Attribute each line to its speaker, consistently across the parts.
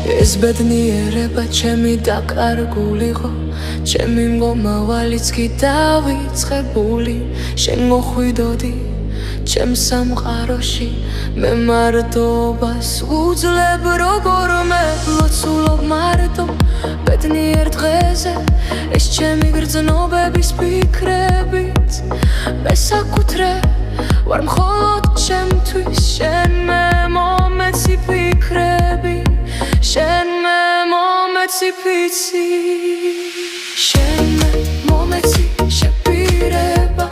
Speaker 1: ეს ბედნიერება ჩემი დაკარგულიყო, ჩემი მომავალიც კი დავიწყებული. შენ მოხვიდოდი ჩემ სამყაროში, მე მარტობას უძლებ როგორმე ლოცულობ მარტო ბედნიერ დღეზე. ეს ჩემი გრძნობების ფიქრებით მე საკუთრე ვარ მხოლოდ ჩემთვის. შენ მე მომეცი ფიქრები, შენ მე მომეცი ფიცი, შენ მე მომეცი შეპირება,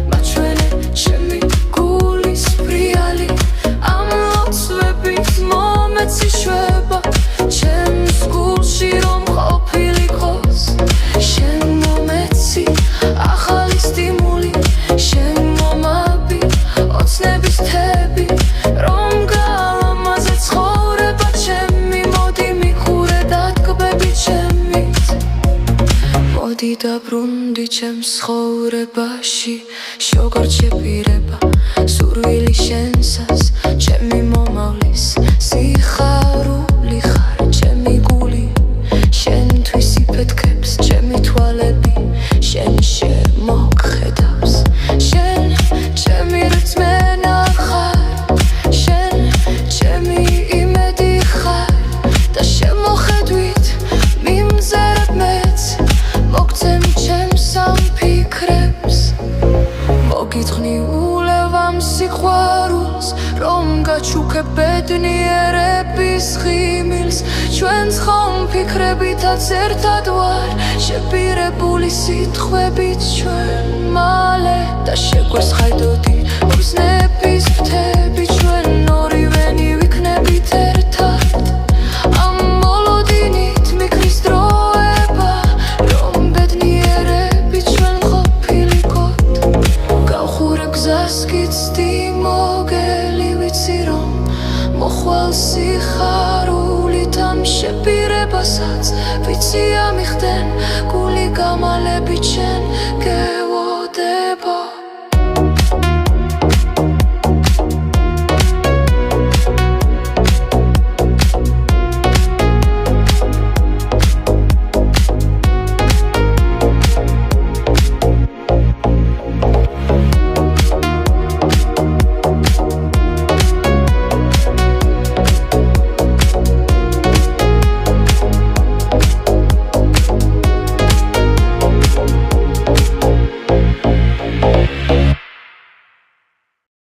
Speaker 1: მაჩვენე ჩემი გულის ფრიალი, ამ ლოცვებით მომეცი შვება, ჩემს გულში რომ ყოფილიყოს. შენ მომეცი ახალი სტიმული, შენ მომაბი ოცნების თები, რომ გალამაზე ცხოვრება ჩემი. მოდი მიხურე დათკბები ჩემით, მოდი დაბრუნდი ჩემს ცხოვრებაში. შოგორ შეპირება სურვილი შენსას, ჩემი მომავლის სიხარული ხარ ჩემი გული. შენთვის იფეთქებს ჩემი თვალები, შენ შემოგხედავს. შენ ჩემი რწმენა ხარ, შენ ჩემი იმედი ხარ და შემოხედვით მიმზერებ მეც მოგცემ ჩემს ამ ფიქრებს. მოგიძღნი ულევ ამ სიყვარულს, რომ გაჩუქებ ბედნიერების ხიმილს. ჩვენს ხომ ფიქრებითაც ერთად ვარ შეპირებული სიტყვებით ჩვენ მალე და შეგვეს ხაიდოდი ოცნების ფრთები. ჩვენ ორივენი ვიქნებით ერთად ამ მოლოდინით მიქრის დროება, რომ ბედნიერები ჩვენ ყოფილიყოთ. გავხურე გზას გიცდი მოგელი, ვიცი რომ მოხვალ სიხარულით ამ შეპირებასაც ვიცი ამიხდენ გული გამალებით შენ